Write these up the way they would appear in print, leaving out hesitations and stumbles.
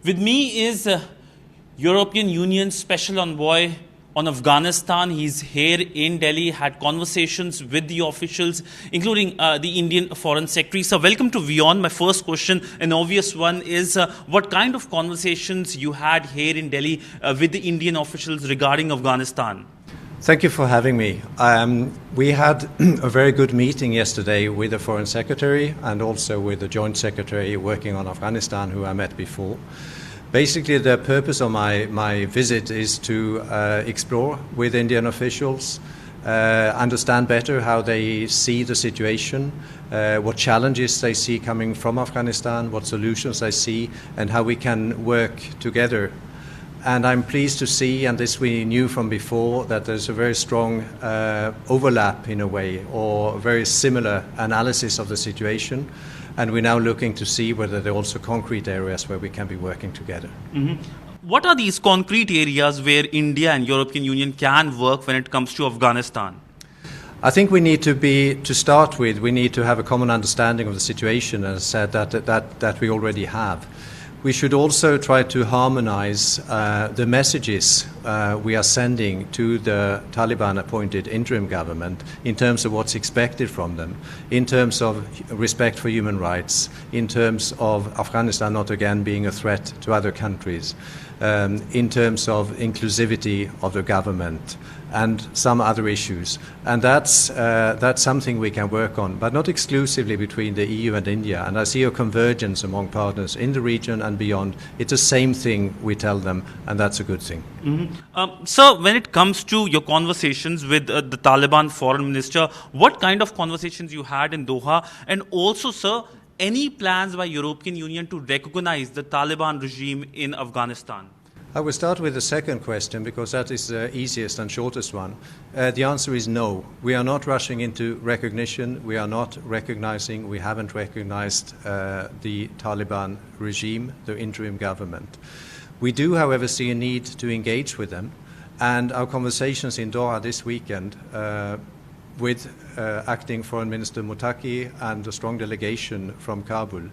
With me is European Union Special Envoy on Afghanistan. He's here in Delhi, had conversations with the officials, including the Indian Foreign Secretary. So welcome to WION. My first question, an obvious one, is what kind of conversations you had here in Delhi with the Indian officials regarding Afghanistan? Thank you for having me. We had a very good meeting yesterday with the Foreign Secretary and also with the Joint Secretary working on Afghanistan, who I met before. Basically, the purpose of my visit is to explore with Indian officials, understand better how they see the situation, what challenges they see coming from Afghanistan, what solutions they see, and how we can work together. And I'm pleased to see, and this we knew from before, that there's a very strong overlap in a way, or a very similar analysis of the situation. And we're now looking to see whether there are also concrete areas where we can be working together. Mm-hmm. What are these concrete areas where India and European Union can work when it comes to Afghanistan? I think we need to start with, we need to have a common understanding of the situation, as I said, that we already have. We should also try to harmonize the messages we are sending to the Taliban-appointed interim government in terms of what's expected from them, in terms of respect for human rights, in terms of Afghanistan not again being a threat to other countries, in terms of inclusivity of the government, and some other issues. And that's something we can work on, but not exclusively between the EU and India. And I see a convergence among partners in the region and beyond. It's the same thing we tell them, and that's a good thing. Mm-hmm. Sir, when it comes to your conversations with the Taliban foreign minister, what kind of conversations you had in Doha? And also, sir, any plans by European Union to recognize the Taliban regime in Afghanistan? I will start with the second question because that is the easiest and shortest one. The answer is no. We are not rushing into recognition. We are not recognizing, we haven't recognized the Taliban regime, the interim government. We do, however, see a need to engage with them. And our conversations in Doha this weekend with acting Foreign Minister Muttaqi and a strong delegation from Kabul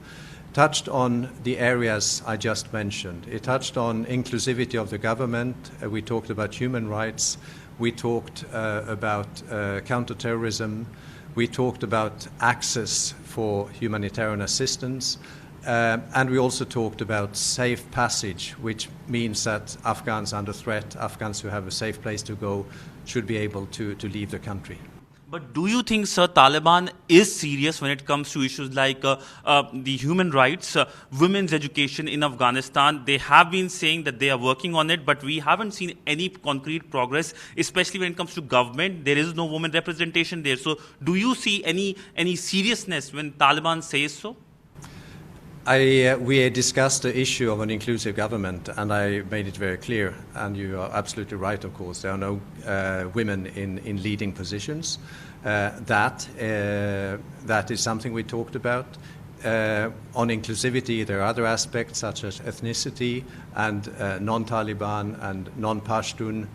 touched on the areas I just mentioned. It touched on inclusivity of the government. We talked about human rights. We talked about counterterrorism. We talked about access for humanitarian assistance. And we also talked about safe passage, which means that Afghans under threat, Afghans who have a safe place to go, should be able to leave the country. But do you think, sir, Taliban is serious when it comes to issues like the human rights, women's education in Afghanistan? They have been saying that they are working on it, but we haven't seen any concrete progress, especially when it comes to government. There is no women representation there. So do you see any seriousness when Taliban says so? We discussed the issue of an inclusive government, and I made it very clear, and you are absolutely right, of course, there are no women in leading positions. That is something we talked about. On inclusivity, there are other aspects such as ethnicity and non-Taliban and non-Pashtun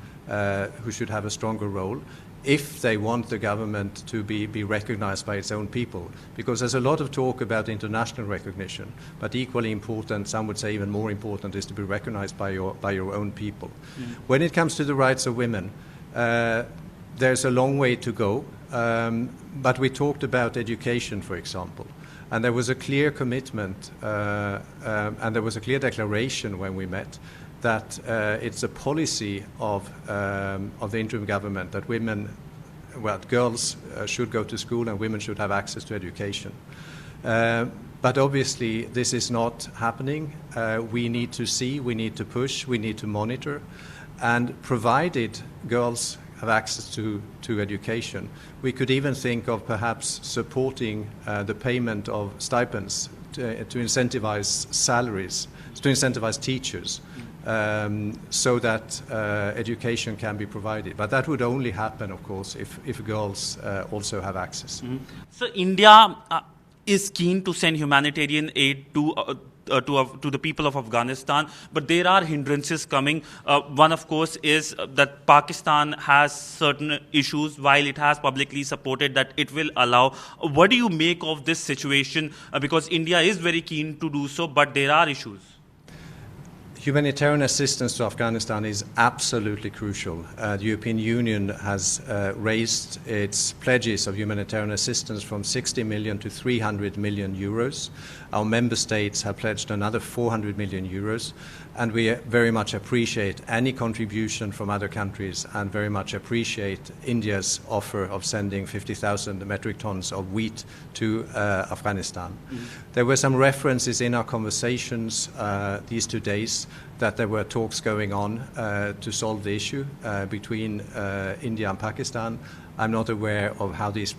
who should have a stronger role if they want the government to be recognized by its own people. Because there's a lot of talk about international recognition, but equally important, some would say even more important, is to be recognized by your own people. Mm-hmm. When it comes to the rights of women, there's a long way to go, but we talked about education, for example. And there was a clear commitment, and there was a clear declaration when we met, that it's a policy of the interim government that girls should go to school and women should have access to education. But obviously this is not happening. We need to see, we need to push, we need to monitor. And provided girls have access to education, we could even think of perhaps supporting the payment of stipends to incentivize salaries, to incentivize teachers. So that education can be provided. But that would only happen, of course, if girls also have access. Mm-hmm. So India is keen to send humanitarian aid to the people of Afghanistan, but there are hindrances coming. One, of course, is that Pakistan has certain issues, while it has publicly supported that it will allow. What do you make of this situation? Because India is very keen to do so, but there are issues. Humanitarian assistance to Afghanistan is absolutely crucial. The European Union has raised its pledges of humanitarian assistance from 60 million to 300 million euros. Our member states have pledged another 400 million euros, and we very much appreciate any contribution from other countries and very much appreciate India's offer of sending 50,000 metric tons of wheat to Afghanistan. Mm-hmm. There were some references in our conversations these 2 days that there were talks going on to solve the issue between India and Pakistan. I'm not aware of how these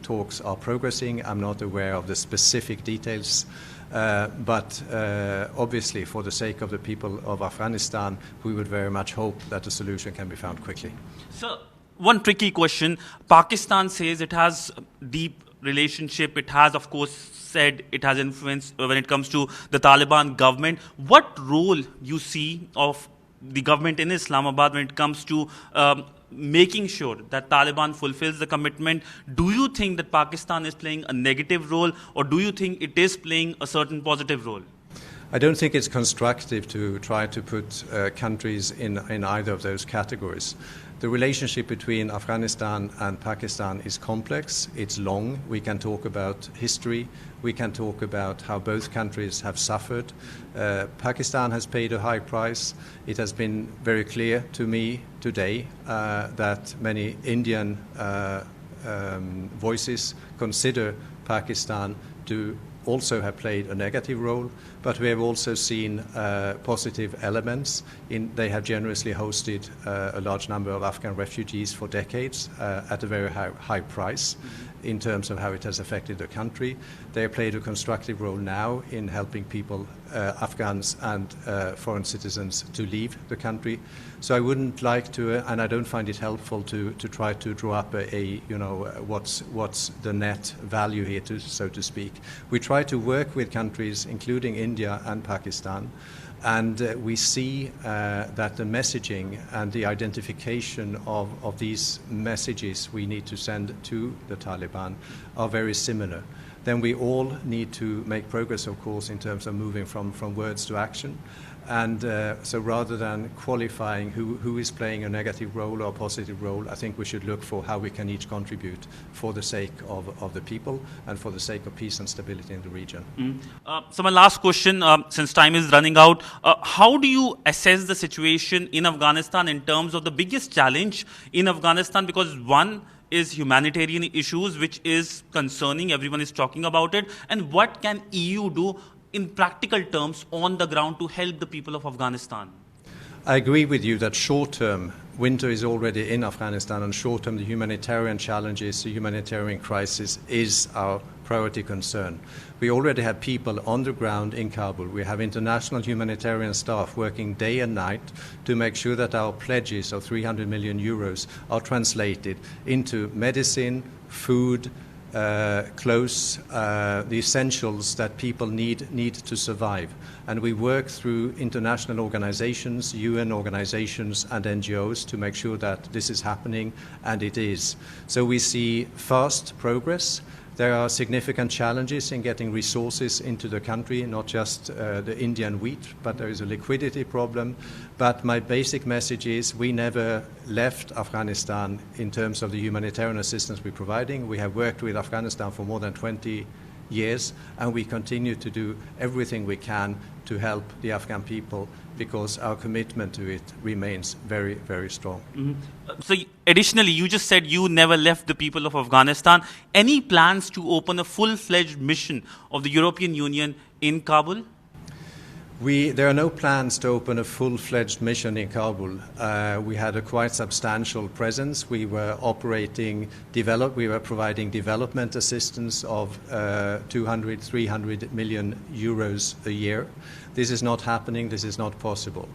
talks are progressing. I'm not aware of the specific details. But obviously, for the sake of the people of Afghanistan, we would very much hope that a solution can be found quickly. So, one tricky question. Pakistan says it has deep relationship. It has, of course, said it has influence when it comes to the Taliban government. What role you see of the government in Islamabad when it comes to making sure that Taliban fulfills the commitment? Do you think that Pakistan is playing a negative role, or do you think it is playing a certain positive role? I don't think it's constructive to try to put countries in either of those categories. The relationship between Afghanistan and Pakistan is complex, it's long. We can talk about history, we can talk about how both countries have suffered. Pakistan has paid a high price. It has been very clear to me today that many Indian voices consider Pakistan to also have played a negative role, but we have also seen positive elements. They have generously hosted a large number of Afghan refugees for decades at a very high price in terms of how it has affected the country. They have played a constructive role now in helping people, Afghans and foreign citizens, to leave the country. So I wouldn't like to, and I don't find it helpful to try to draw up what's the net value here, so to speak. We try to work with countries, including India and Pakistan, and we see that the messaging and the identification of these messages we need to send to the Taliban are very similar. Then we all need to make progress, of course, in terms of moving from words to action. And so rather than qualifying who is playing a negative role or a positive role, I think we should look for how we can each contribute for the sake of the people and for the sake of peace and stability in the region. So my last question, since time is running out, how do you assess the situation in Afghanistan in terms of the biggest challenge in Afghanistan? Because one is humanitarian issues, which is concerning, everyone is talking about it, and what can EU do in practical terms on the ground to help the people of Afghanistan? I agree with you that short-term, winter is already in Afghanistan, and short-term, the humanitarian challenges, the humanitarian crisis is our priority concern. We already have people on the ground in Kabul. We have international humanitarian staff working day and night to make sure that our pledges of 300 million euros are translated into medicine, food, clothes, the essentials that people need to survive. And we work through international organizations, UN organizations and NGOs to make sure that this is happening, and it is. So we see fast progress. There are significant challenges in getting resources into the country, not just the Indian wheat, but there is a liquidity problem. But my basic message is we never left Afghanistan in terms of the humanitarian assistance we're providing. We have worked with Afghanistan for more than 20 years, and we continue to do everything we can to help the Afghan people because our commitment to it remains very, very strong. Mm-hmm. So additionally, you just said you never left the people of Afghanistan. Any plans to open a full-fledged mission of the European Union in Kabul? There are no plans to open a full-fledged mission in Kabul. We had a quite substantial presence. We were providing development assistance of 200, 300 million euros a year. This is not happening. This is not possible.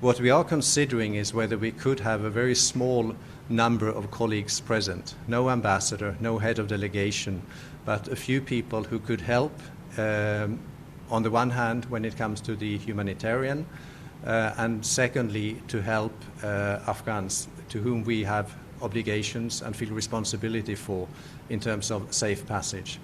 What we are considering is whether we could have a very small number of colleagues present. No ambassador, no head of delegation, but a few people who could help on the one hand, when it comes to the humanitarian, and secondly, to help Afghans to whom we have obligations and feel responsibility for in terms of safe passage.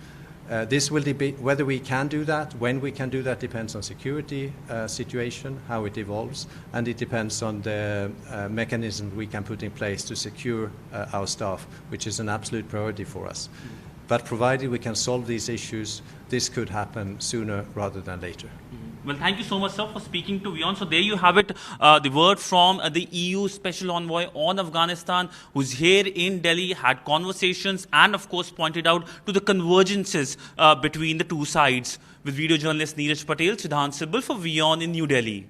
This will whether we can do that, when we can do that, depends on security situation, how it evolves, and it depends on the mechanism we can put in place to secure our staff, which is an absolute priority for us. But provided we can solve these issues, this could happen sooner rather than later. Well, thank you so much, sir, for speaking to WION. So there you have it, the word from the EU Special Envoy on Afghanistan, who's here in Delhi, had conversations and, of course, pointed out to the convergences between the two sides. With video journalist Neeraj Patel, Sidhant Sibal for WION in New Delhi.